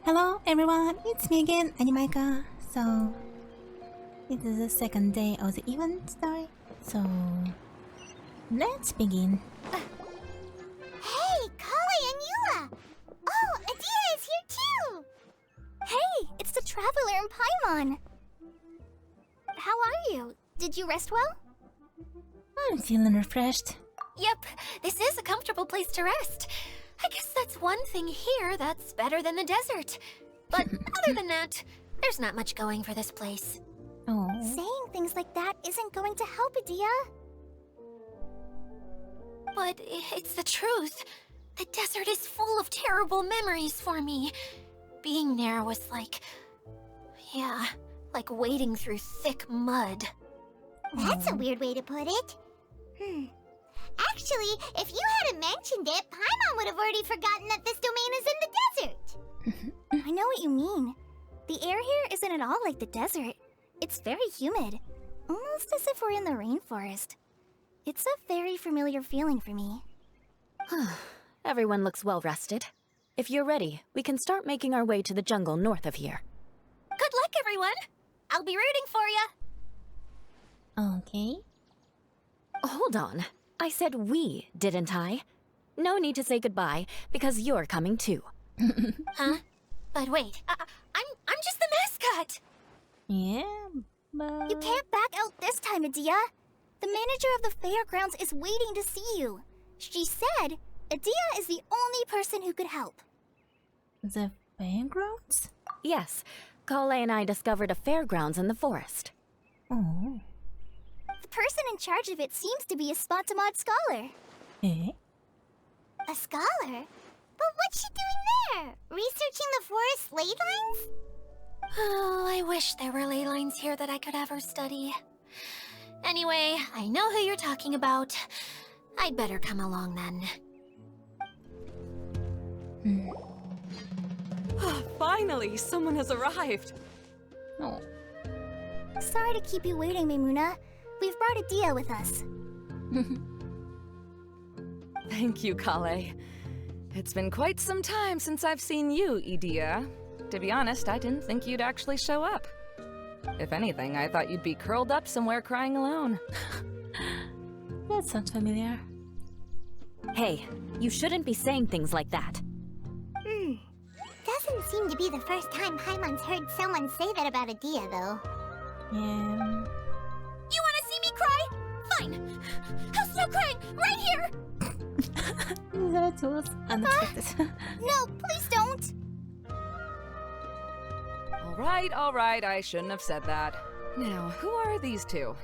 Hello everyone, it's me again, Animaika. So, it is the second day of the event story. So, let's begin. Hey, Klee and Eula! Oh, Adia is here too! Hey, it's the Traveler and Paimon! How are you? Did you rest well? I'm feeling refreshed. Yep, this is a comfortable place to rest. I guess that's one thing here that's better than the desert. But other than that, there's not much going for this place. Oh, Saying things like that isn't going to help, Adia. But it's the truth. The desert is full of terrible memories for me. Being there was like... yeah, like wading through thick mud. That's a weird way to put it. Actually, if you hadn't mentioned it, Paimon would have already forgotten that this domain is in the desert. I know what you mean. The air here isn't at all like the desert. It's very humid, almost as if we're in the rainforest. It's a very familiar feeling for me. Everyone looks well rested. If you're ready, we can start making our way to the jungle north of here. Good luck, everyone! I'll be rooting for ya! okay. Hold on. I said we, didn't I? No need to say goodbye, because you're coming too. Huh? But wait, I'm just the mascot! Yeah, but... You can't back out this time, Adia. The manager of the fairgrounds is waiting to see you. She said Adia is the only person who could help. The fairgrounds? Yes, Kale and I discovered a fairgrounds in the forest. Oh. The person in charge of it seems to be a Spontamod scholar. Eh? A scholar? But what's she doing there? Researching the forest ley lines? Oh, I wish there were ley lines here that I could ever study. Anyway, I know who you're talking about. I'd better come along then. Finally, someone has arrived. No. Sorry to keep you waiting, Maimuna. We've brought Adia with us. Thank you, Kale. It's been quite some time since I've seen you, Idia. To be honest, I didn't think you'd actually show up. If anything, I thought you'd be curled up somewhere crying alone. That sounds familiar. Hey, you shouldn't be saying things like that. Doesn't seem to be the first time Paimon's heard someone say that about Adia, though. Yeah. You wanna see me cry? Fine! I'll start crying right here! That was unexpected. No, please don't! All right, I shouldn't have said that. Now, who are these two?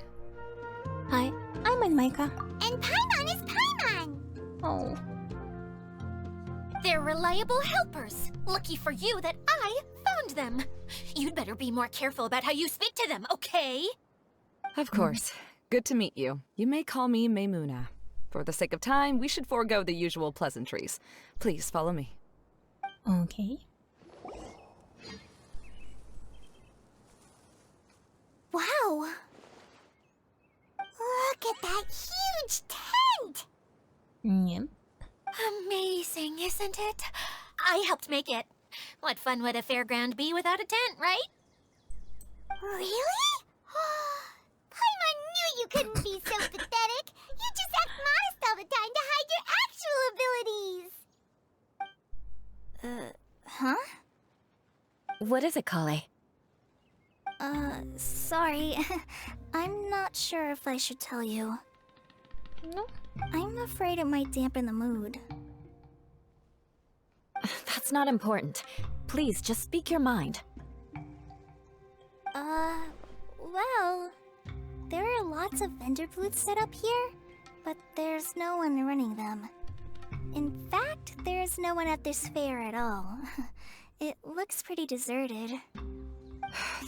Hi, I'm Animaika. And Paimon is Paimon! Oh. They're reliable helpers. Lucky for you that I found them. You'd better be more careful about how you speak to them, okay? Of course. Good to meet you. You may call me Maimuna. For the sake of time, we should forego the usual pleasantries. Please follow me. Okay. Wow! Look at that huge tent! Yep. Amazing, isn't it? I helped make it. What fun would a fairground be without a tent, right? Really? Paimon knew you couldn't be so pathetic! You just act modest all the time to hide your actual abilities! Huh? What is it, Kale? Sorry. I'm not sure if I should tell you. No. I'm afraid it might dampen the mood. That's not important. Please, just speak your mind. Well... There are lots of vendor booths set up here, but there's no one running them. In fact, there's no one at this fair at all. It looks pretty deserted.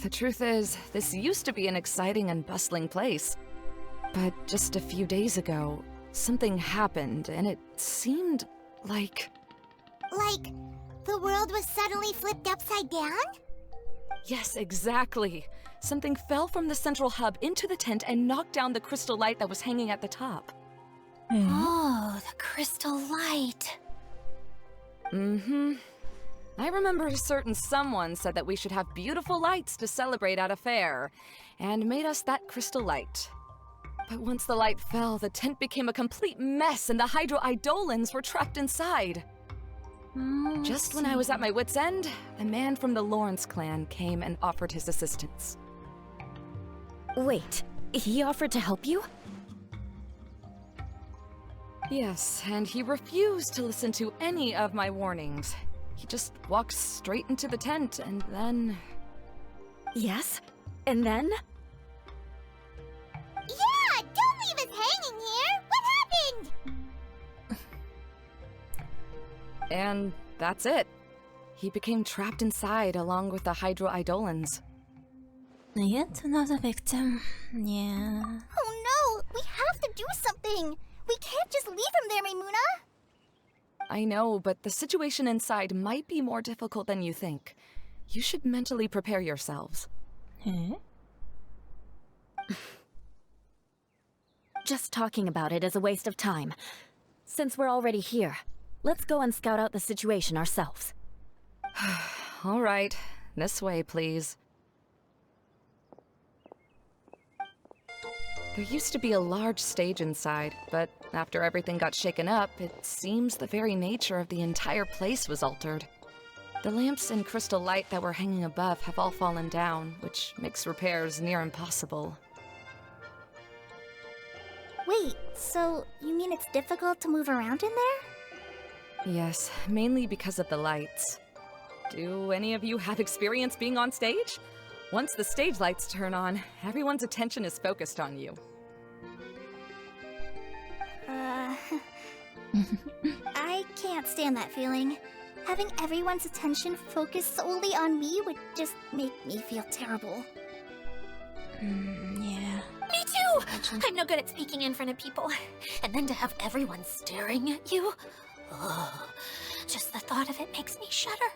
The truth is, this used to be an exciting and bustling place. But just a few days ago, something happened, and it seemed like... Like, the world was suddenly flipped upside down? Yes, exactly. Something fell from the central hub into the tent and knocked down the crystal light that was hanging at the top. Oh, the crystal light. Mm-hmm. I remember a certain someone said that we should have beautiful lights to celebrate at a fair, and made us that crystal light. But once the light fell, the tent became a complete mess and the hydro-idolins were trapped inside. Just when I was at my wit's end, a man from the Lawrence clan came and offered his assistance. Wait, he offered to help you? Yes, and he refused to listen to any of my warnings. He just walked straight into the tent, and then... Yes? And then? Yeah, don't leave us hanging here! What happened? And that's it. He became trapped inside along with the hydro-idolins. Yet another victim. Yeah. Oh no! We have to do something! We can't just leave him there, Maimuna! I know, but the situation inside might be more difficult than you think. You should mentally prepare yourselves. Eh? Just talking about it is a waste of time. Since we're already here, let's go and scout out the situation ourselves. All right, this way, please. There used to be a large stage inside, but after everything got shaken up, it seems the very nature of the entire place was altered. The lamps and crystal light that were hanging above have all fallen down, which makes repairs near impossible. Wait, so you mean it's difficult to move around in there? Yes, mainly because of the lights. Do any of you have experience being on stage? Once the stage lights turn on, everyone's attention is focused on you. I can't stand that feeling. Having everyone's attention focused solely on me would just make me feel terrible. Yeah. Me too! I'm no good at speaking in front of people. And then to have everyone staring at you? Ugh. Just the thought of it makes me shudder.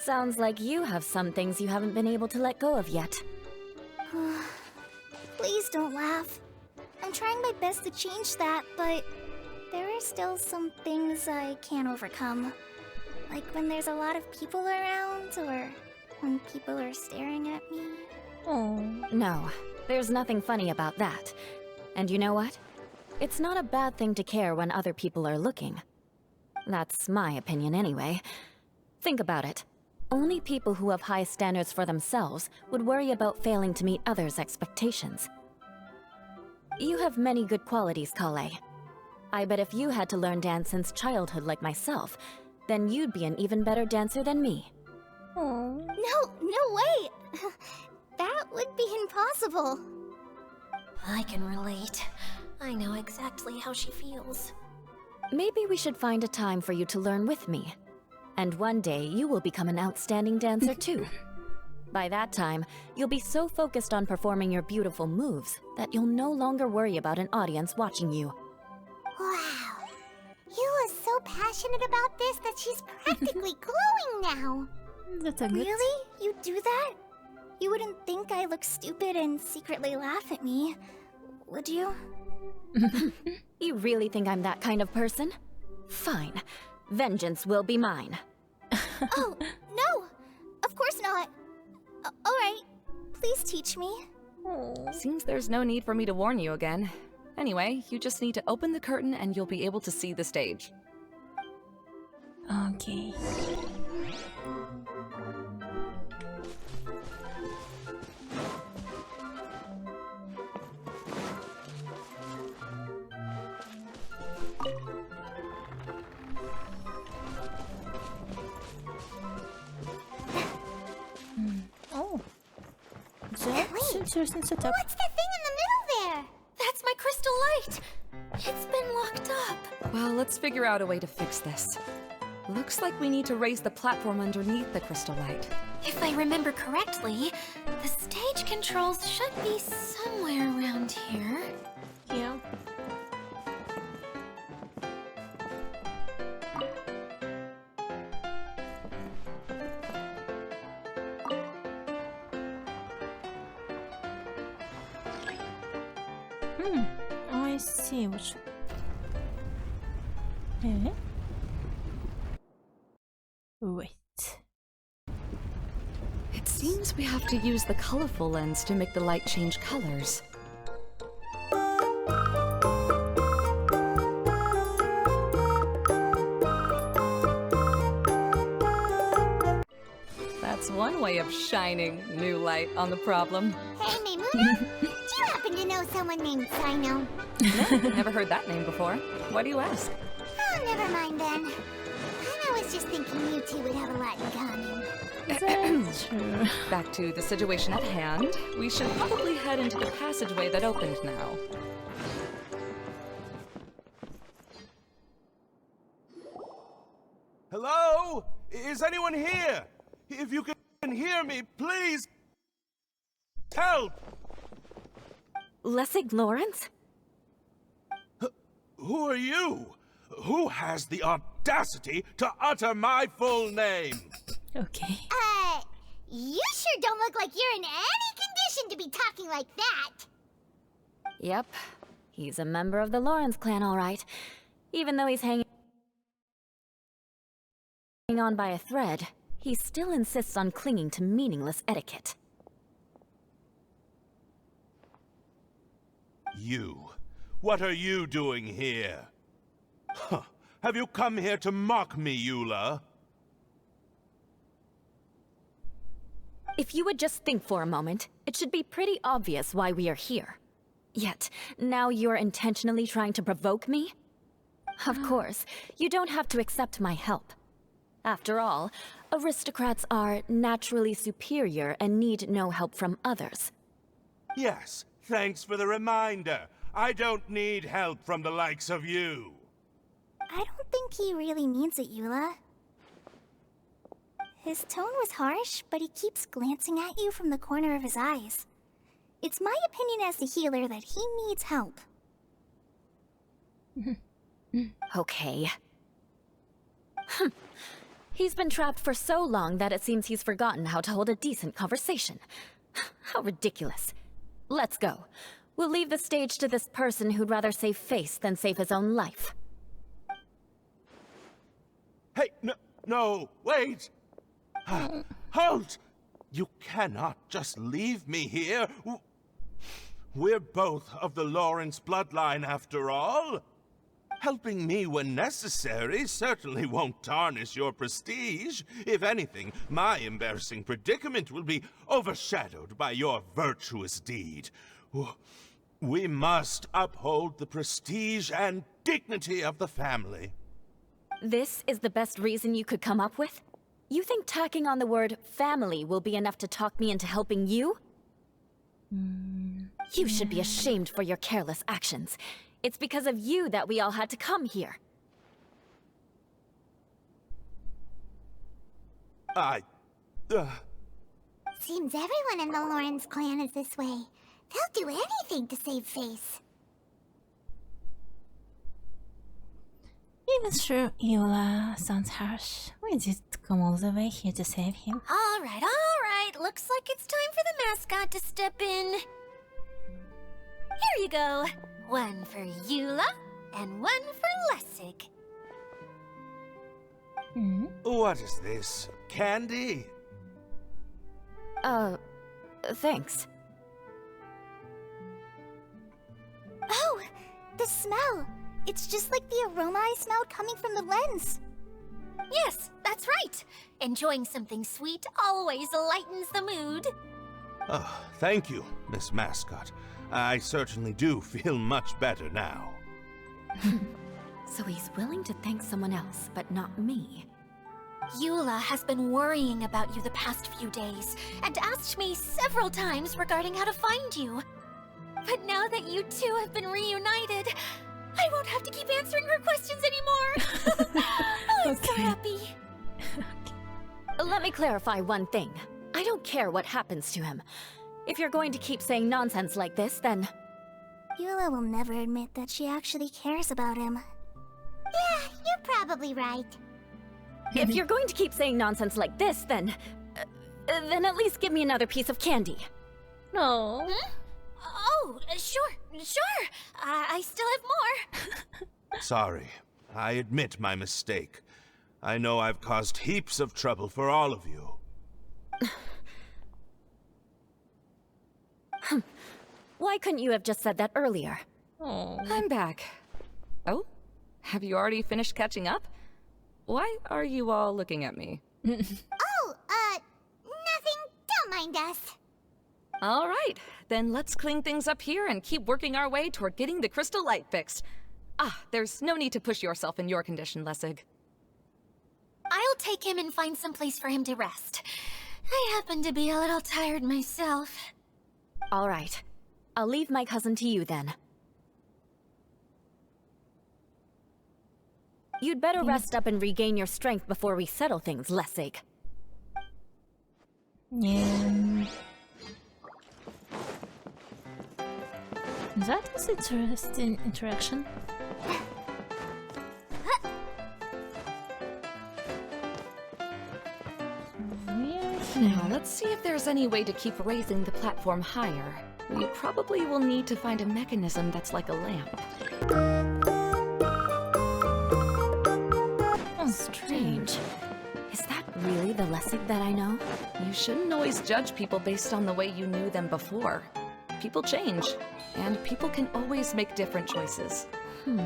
Sounds like you have some things you haven't been able to let go of yet. Please don't laugh. I'm trying my best to change that, but there are still some things I can't overcome. Like when there's a lot of people around, or when people are staring at me. Oh. No, there's nothing funny about that. And you know what? It's not a bad thing to care when other people are looking. That's my opinion anyway. Think about it. Only people who have high standards for themselves would worry about failing to meet others' expectations. You have many good qualities, Klee. I bet if you had to learn dance since childhood like myself, then you'd be an even better dancer than me. Oh. No way! That would be impossible. I can relate. I know exactly how she feels. Maybe we should find a time for you to learn with me. And one day, you will become an outstanding dancer too. By that time, you'll be so focused on performing your beautiful moves that you'll no longer worry about an audience watching you. Wow. You are so passionate about this that she's practically glowing now. That's a good... Really? You do that? You wouldn't think I look stupid and secretly laugh at me, would you? You really think I'm that kind of person? Fine. Vengeance will be mine. Oh, no! Of course not. Alright, please teach me. Seems there's no need for me to warn you again. Anyway, you just need to open the curtain and you'll be able to see the stage. Okay. Oh. That's interesting setup. What's the thing in the middle there? That's my crystal light! It's been locked up. Well, let's figure out a way to fix this. Looks like we need to raise the platform underneath the crystal light. If I remember correctly, the stage controls should be somewhere around here. Yeah. I see which... Eh? Wait. It seems we have to use the colorful lens to make the light change colors. That's one way of shining new light on the problem. Hey, Maymuna, do you happen to know someone named Sino? No, never heard that name before. Why do you ask? Oh, never mind then. I was just thinking you two would have a lot in common. That's true. Back to the situation at hand. We should probably head into the passageway that opened now. Hello? Is anyone here? If you can hear me, please help! Lessig Lawrence? Who are you? Who has the audacity to utter my full name? Okay. You sure don't look like you're in any condition to be talking like that. Yep. He's a member of the Lawrence clan, all right. Even though he's hanging on by a thread, he still insists on clinging to meaningless etiquette. You. What are you doing here? Huh. Have you come here to mock me, Eula? If you would just think for a moment, it should be pretty obvious why we are here. Yet, now you're intentionally trying to provoke me? Of course, you don't have to accept my help. After all, aristocrats are naturally superior and need no help from others. Yes, thanks for the reminder. I don't need help from the likes of you. I don't think he really means it, Eula. His tone was harsh, but he keeps glancing at you from the corner of his eyes. It's my opinion as the healer that he needs help. Okay. He's been trapped for so long that it seems he's forgotten how to hold a decent conversation. How ridiculous. Let's go. We'll leave the stage to this person who'd rather save face than save his own life. Hey, no, wait! Halt! You cannot just leave me here. We're both of the Lawrence bloodline after all. Helping me when necessary certainly won't tarnish your prestige. If anything, my embarrassing predicament will be overshadowed by your virtuous deed. We must uphold the prestige and dignity of the family. This is the best reason you could come up with? You think tacking on the word family will be enough to talk me into helping you? You should be ashamed for your careless actions. It's because of you that we all had to come here. Seems everyone in the Lawrence clan is this way. They'll do anything to save face. Even sure Eula sounds harsh. We just come all the way here to save him. All right. Looks like it's time for the mascot to step in. Here you go. One for Eula, and one for Lessig. What is this? Candy? Thanks. Oh, the smell. It's just like the aroma I smelled coming from the lens. Yes, that's right. Enjoying something sweet always lightens the mood. Oh, thank you, Miss Mascot. I certainly do feel much better now. So he's willing to thank someone else, but not me. Eula has been worrying about you the past few days, and asked me several times regarding how to find you. But now that you two have been reunited, I won't have to keep answering her questions anymore. I'm so happy. Let me clarify one thing. I don't care what happens to him. If you're going to keep saying nonsense like this, then... Eula will never admit that she actually cares about him. Yeah, you're probably right. If you're going to keep saying nonsense like this, then at least give me another piece of candy. No. Oh, sure. I still have more. Sorry, I admit my mistake. I know I've caused heaps of trouble for all of you. Why couldn't you have just said that earlier? Oh. I'm back. Oh? Have you already finished catching up? Why are you all looking at me? Oh, nothing. Don't mind us. All right, then let's clean things up here and keep working our way toward getting the crystal light fixed. Ah, there's no need to push yourself in your condition, Lessig. I'll take him and find some place for him to rest. I happen to be a little tired myself. All right. I'll leave my cousin to you then. You'd better rest up and regain your strength before we settle things, Lessig. Yeah. That was interesting interaction. Now, let's see if there's any way to keep raising the platform higher. We probably will need to find a mechanism that's like a lamp. Oh, Strange. Is that really the Lessig that I know? You shouldn't always judge people based on the way you knew them before. People change, and people can always make different choices. Oh,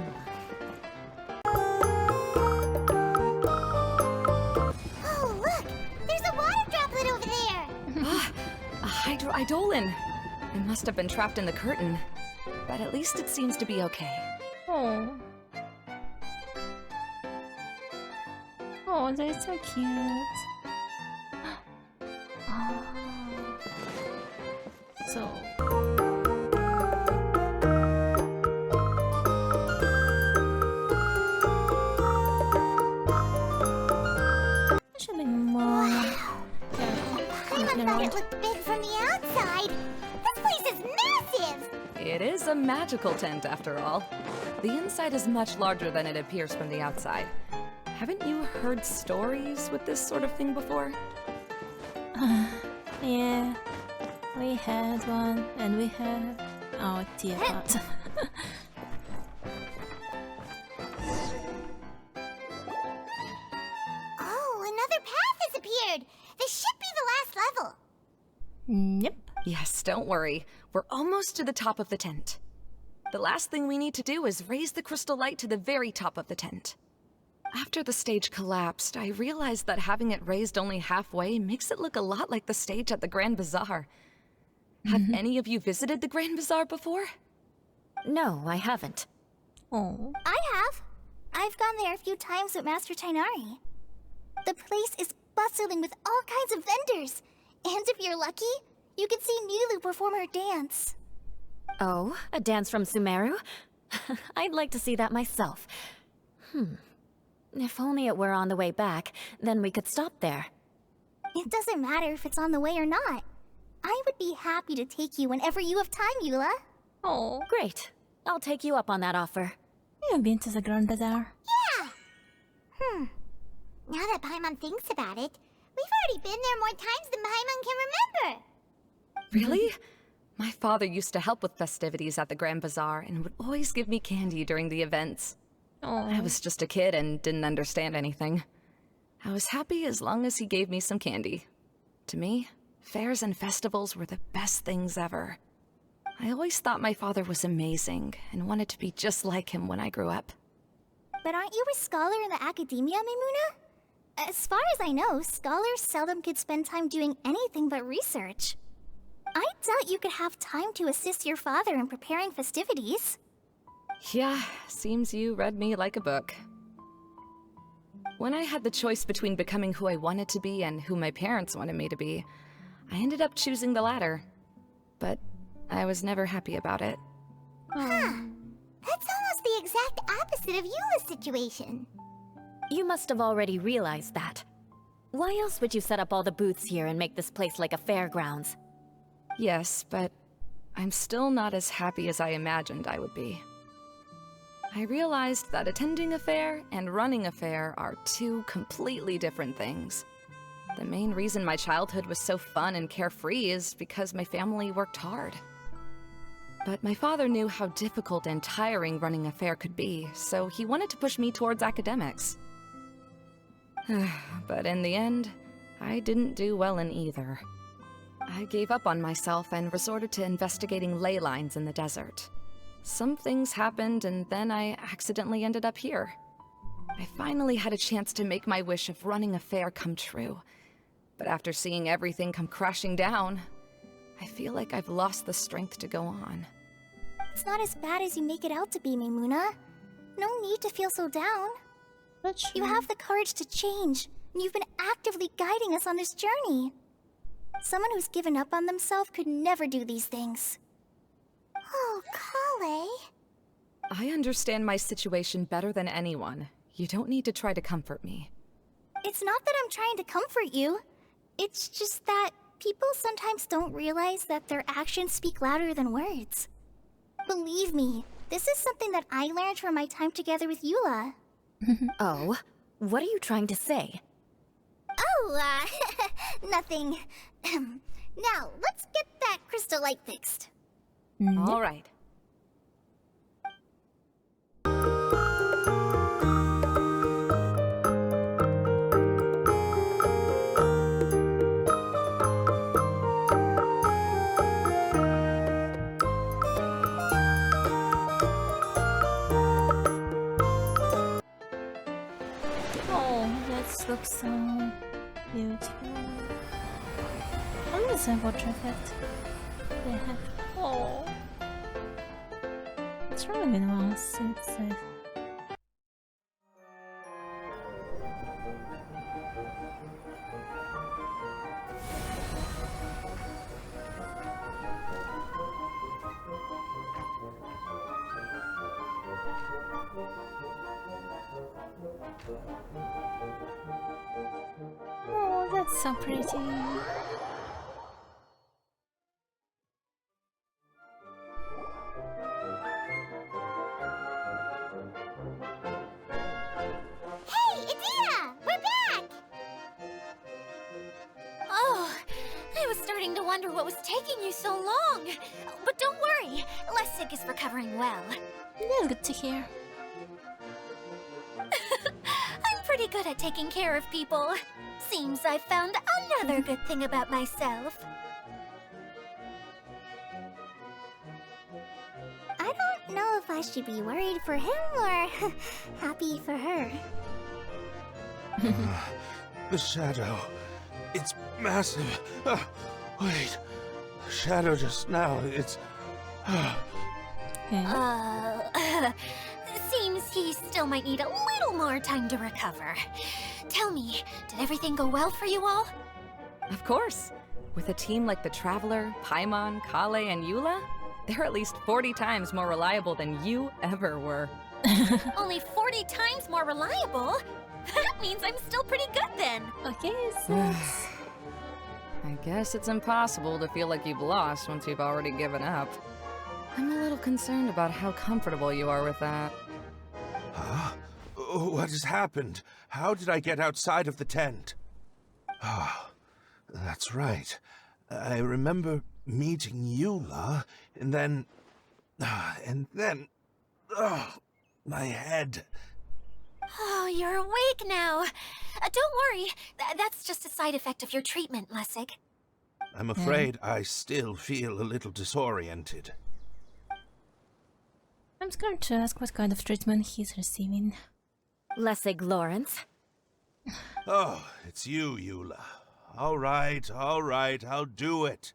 look! There's a water droplet over there! A hydroidolin! It must have been trapped in the curtain. But at least it seems to be okay. Oh. Oh, they're so cute. Oh. So. Should be more careful. Paimon thought it looked big from the outside. This place is massive! It is a magical tent, after all. The inside is much larger than it appears from the outside. Haven't you heard stories with this sort of thing before? Yeah, we had one, and we have our teapot. Oh, another path has appeared! This should be the last level! Yep. Yes, don't worry. We're almost to the top of the tent. The last thing we need to do is raise the crystal light to the very top of the tent. After the stage collapsed, I realized that having it raised only halfway makes it look a lot like the stage at the Grand Bazaar. Have any of you visited the Grand Bazaar before? No, I haven't. Oh. I have. I've gone there a few times with Master Tainari. The place is bustling with all kinds of vendors. And if you're lucky, you can see Nulu perform her dance. Oh, a dance from Sumeru? I'd like to see that myself. If only it were on the way back, then we could stop there. It doesn't matter if it's on the way or not. I would be happy to take you whenever you have time, Eula. Oh. Great. I'll take you up on that offer. You've been to the Grand Bazaar? Yeah! Now that Paimon thinks about it, we've already been there more times than Paimon can remember. Really? My father used to help with festivities at the Grand Bazaar and would always give me candy during the events. Oh. I was just a kid and didn't understand anything. I was happy as long as he gave me some candy. To me, fairs and festivals were the best things ever. I always thought my father was amazing and wanted to be just like him when I grew up. But aren't you a scholar in the academia, Mimuna? As far as I know, scholars seldom could spend time doing anything but research. I doubt you could have time to assist your father in preparing festivities. Yeah, seems you read me like a book. When I had the choice between becoming who I wanted to be and who my parents wanted me to be, I ended up choosing the latter. But I was never happy about it. That's almost the exact opposite of Eula's situation. You must have already realized that. Why else would you set up all the booths here and make this place like a fairgrounds? Yes, but I'm still not as happy as I imagined I would be. I realized that attending a fair and running a fair are two completely different things. The main reason my childhood was so fun and carefree is because my family worked hard. But my father knew how difficult and tiring running a fair could be, so he wanted to push me towards academics. But in the end, I didn't do well in either. I gave up on myself and resorted to investigating ley lines in the desert. Some things happened, and then I accidentally ended up here. I finally had a chance to make my wish of running a fair come true. But after seeing everything come crashing down, I feel like I've lost the strength to go on. It's not as bad as you make it out to be, Maimuna. No need to feel so down. That's You have the courage to change, and you've been actively guiding us on this journey. Someone who's given up on themselves could never do these things. Oh, Klee. I understand my situation better than anyone. You don't need to try to comfort me. It's not that I'm trying to comfort you. It's just that people sometimes don't realize that their actions speak louder than words. Believe me, this is something that I learned from my time together with Eula. Oh, what are you trying to say? Oh, nothing. Now, let's get that crystal light fixed. All right. Oh, that looks so beautiful. What is a water effect? They have. Oh. It's really been a while since I. Oh, that's so pretty. Hey, Adina! We're back! Oh, I was starting to wonder what was taking you so long. But don't worry, Lessig is recovering well. That's good to hear. I'm pretty good at taking care of people. Seems I've found another good thing about myself. I don't know if I should be worried for him or happy for her. The shadow. It's massive. Wait. The shadow just now. It's. Okay. Seems he still might need a little more time to recover. Tell me, did everything go well for you all? Of course. With a team like the Traveler, Paimon, Klee, and Eula, they're at least 40 times more reliable than you ever were. Only 40 times more reliable? That means I'm still pretty good then. Okay, so it's- I guess it's impossible to feel like you've lost once you've already given up. I'm a little concerned about how comfortable you are with that. Huh? What has happened? How did I get outside of the tent? Ah, that's right. I remember meeting Eula, and then... my head. Oh, you're awake now. Don't worry, that's just a side effect of your treatment, Lessig. I'm afraid I still feel a little disoriented. I'm scared to ask what kind of treatment he's receiving. Lessig Lawrence. Oh, it's you, Eula. All right, I'll do it.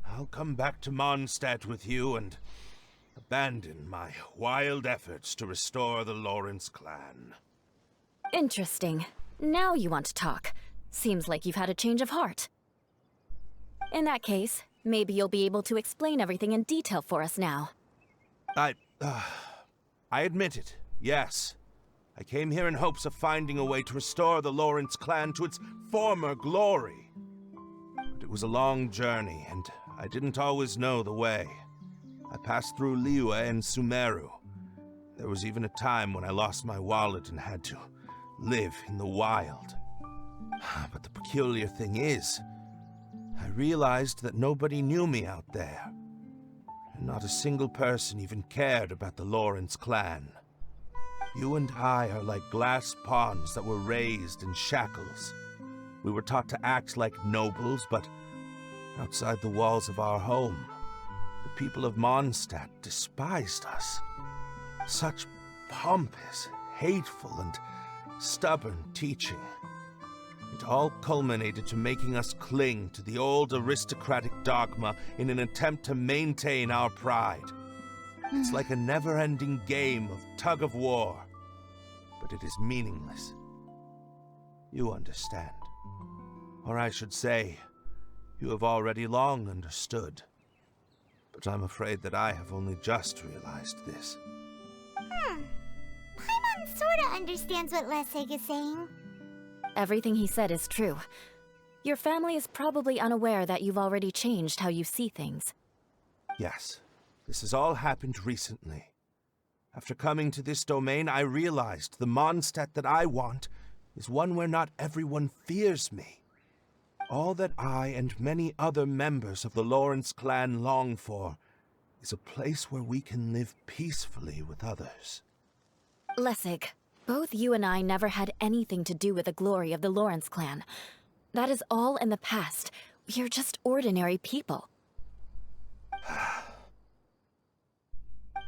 I'll come back to Mondstadt with you and abandon my wild efforts to restore the Lawrence clan. Interesting. Now you want to talk. Seems like you've had a change of heart. In that case, maybe you'll be able to explain everything in detail for us now. I admit it, yes. I came here in hopes of finding a way to restore the Lawrence clan to its former glory. But it was a long journey, and I didn't always know the way. I passed through Liyue and Sumeru. There was even a time when I lost my wallet and had to live in the wild. But the peculiar thing is, I realized that nobody knew me out there. And not a single person even cared about the Lawrence clan. You and I are like glass pawns that were raised in shackles. We were taught to act like nobles, but outside the walls of our home, the people of Mondstadt despised us. Such pompous, hateful, and stubborn teaching. It all culminated to making us cling to the old aristocratic dogma in an attempt to maintain our pride. It's like a never-ending game of tug-of-war, but it is meaningless. You understand. Or I should say, you have already long understood. But I'm afraid that I have only just realized this. Paimon sorta understands what Lessig is saying. Everything he said is true. Your family is probably unaware that you've already changed how you see things. Yes, this has all happened recently. After coming to this domain, I realized the Mondstadt that I want is one where not everyone fears me. All that I and many other members of the Lawrence clan long for is a place where we can live peacefully with others. Lessig, both you and I never had anything to do with the glory of the Lawrence clan. That is all in the past. We are just ordinary people.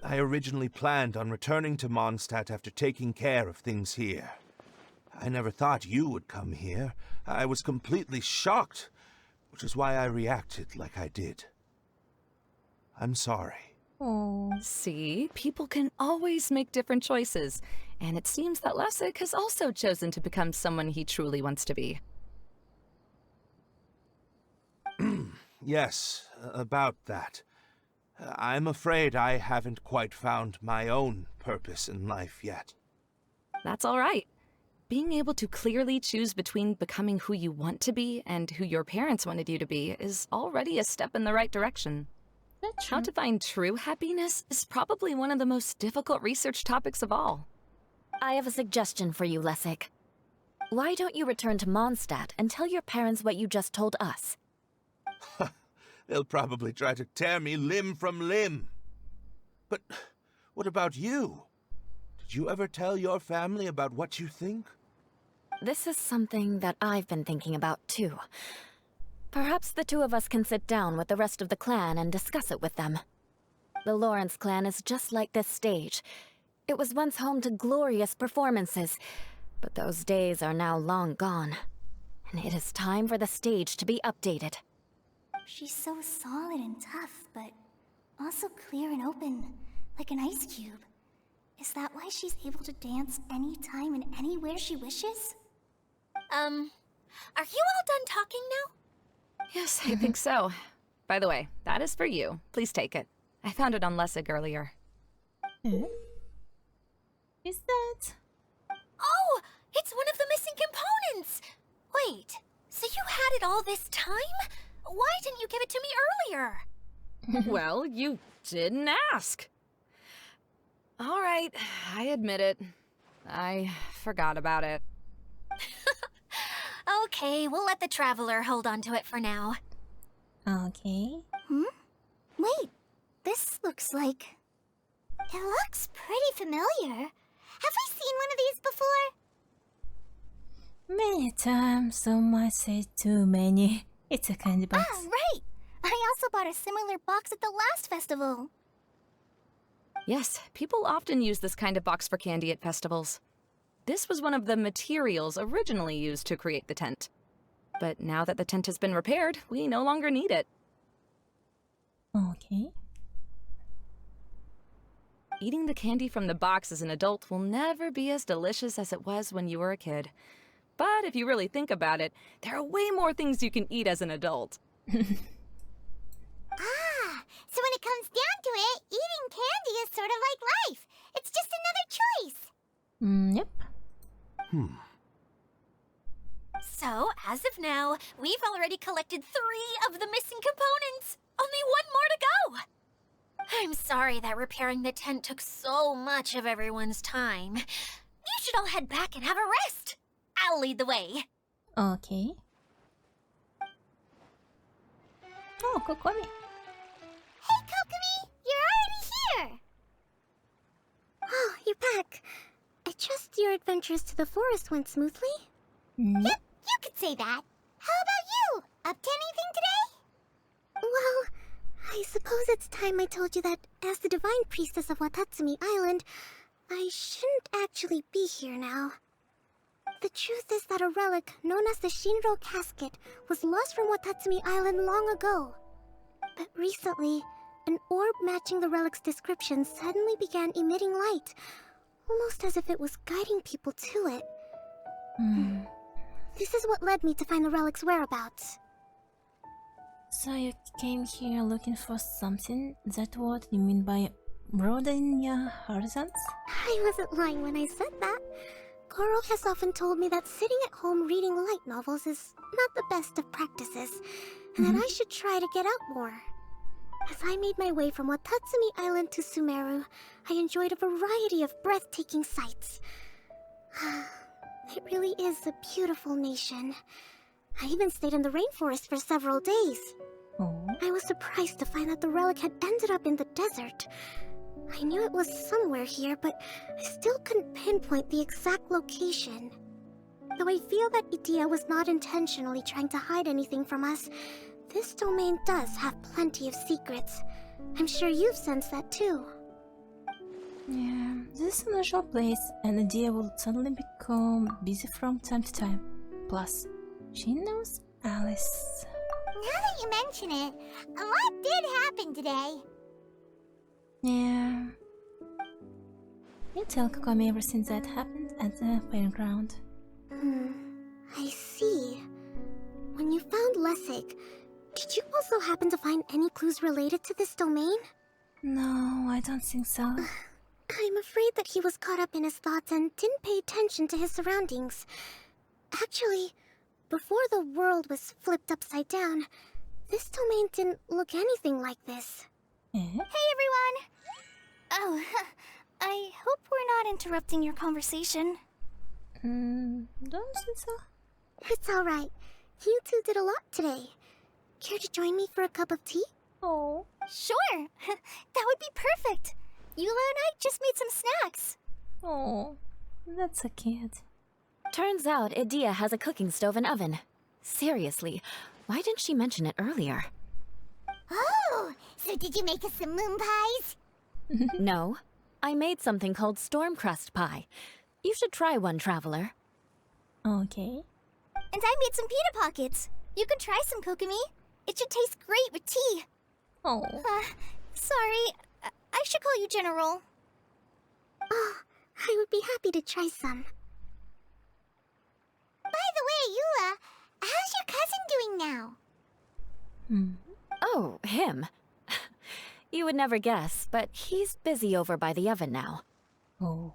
I originally planned on returning to Mondstadt after taking care of things here. I never thought you would come here. I was completely shocked, which is why I reacted like I did. I'm sorry. Oh. See, people can always make different choices, and it seems that Lessig has also chosen to become someone he truly wants to be. Yes, about that. I'm afraid I haven't quite found my own purpose in life yet. That's all right. Being able to clearly choose between becoming who you want to be and who your parents wanted you to be is already a step in the right direction. That's How true. to find true happiness is probably one of the most difficult research topics of all. I have a suggestion for you, Lessig. Why don't you return to Mondstadt and tell your parents what you just told us? They'll probably try to tear me limb from limb. But what about you? Did you ever tell your family about what you think? This is something that I've been thinking about, too. Perhaps the two of us can sit down with the rest of the clan and discuss it with them. The Lawrence clan is just like this stage. It was once home to glorious performances, but those days are now long gone. And it is time for the stage to be updated. She's so solid and tough, but also clear and open, like an ice cube. Is that why she's able to dance anytime and anywhere she wishes? Are you all done talking now? Yes, I think so. By the way, that is for you. Please take it. I found it on Lessig earlier. Hmm? Is that? Oh, it's one of the missing components! Wait, so you had it all this time? Why didn't you give it to me earlier? Well, you didn't ask. All right, I admit it. I forgot about it. Okay, we'll let the Traveler hold on to it for now. Okay. Wait, this looks like... It looks pretty familiar. Have I seen one of these before? Many times, some might say too many. It's a candy box. Ah, right! I also bought a similar box at the last festival. Yes, people often use this kind of box for candy at festivals. This was one of the materials originally used to create the tent. But now that the tent has been repaired, we no longer need it. Okay. Eating the candy from the box as an adult will never be as delicious as it was when you were a kid. But if you really think about it, there are way more things you can eat as an adult. Ah, so when it comes down to it, eating candy is sort of like life. It's just another choice. Yep. So, as of now, we've already collected 3 of the missing components. Only 1 more to go. I'm sorry that repairing the tent took so much of everyone's time. You should all head back and have a rest. I'll lead the way. Okay. Oh, Kokomi. Hey, Kokomi! You're already here! Oh, you're back. your adventures to the forest went smoothly? Mm. Yep, you could say that. How about you? Up to anything today? Well, I suppose it's time I told you that as the Divine Priestess of Watatsumi Island, I shouldn't actually be here now. The truth is that a relic known as the Shinro Casket was lost from Watatsumi Island long ago. But recently, an orb matching the relic's description suddenly began emitting light, almost as if it was guiding people to it. This is what led me to find the relic's whereabouts. So you came here looking for something? Is that what you mean by broadening your horizons? I wasn't lying when I said that. Goro has often told me that sitting at home reading light novels is not the best of practices, and that I should try to get out more. As I made my way from Watatsumi Island to Sumeru, I enjoyed a variety of breathtaking sights. It really is a beautiful nation. I even stayed in the rainforest for several days. Oh. I was surprised to find that the relic had ended up in the desert. I knew it was somewhere here, but I still couldn't pinpoint the exact location. Though I feel that Idia was not intentionally trying to hide anything from us, this domain does have plenty of secrets. I'm sure you've sensed that too. Yeah, this is an unusual place, and Idea will suddenly become busy from time to time. Plus, she knows Alice. Now that you mention it, what did happen today? Yeah. You tell Kokomi everything that happened at the playground. I see. When you found Lessig, did you also happen to find any clues related to this domain? No, I don't think so. I'm afraid that he was caught up in his thoughts and didn't pay attention to his surroundings. Actually, before the world was flipped upside down, this domain didn't look anything like this. Eh? Hey everyone! Oh, I hope we're not interrupting your conversation. Don't think so. It's alright. You two did a lot today. Care to join me for a cup of tea? Oh. Sure! That would be perfect! Eula and I just made some snacks. Oh, that's so cute. Turns out Idia has a cooking stove and oven. Seriously, why didn't she mention it earlier? Oh, so did you make us some moon pies? No, I made something called storm crust pie. You should try one, traveler. Okay. And I made some pita pockets. You can try some, Kokomi. It should taste great with tea. Oh. Sorry. I should call you General. Oh, I would be happy to try some. By the way, Eula, how's your cousin doing now? Oh, him. You would never guess, but he's busy over by the oven now. Oh.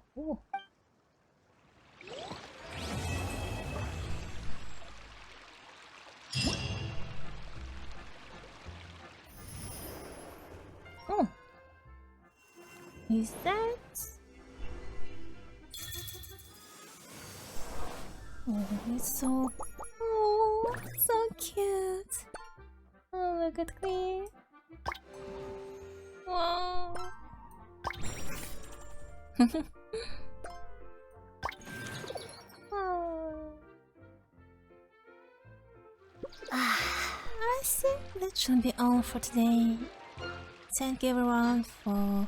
Oh. Is that? Oh, it's so... Oh, so cute. Oh, look at Klee. Wow. Oh. I think that should be all for today. Thank you everyone for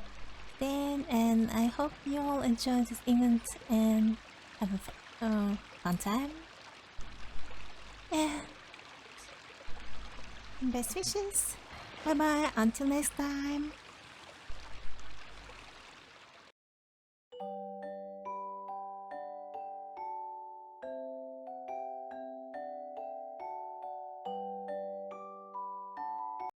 staying, and I hope you all enjoy this event and have a fun time. And best wishes. Bye bye, until next time.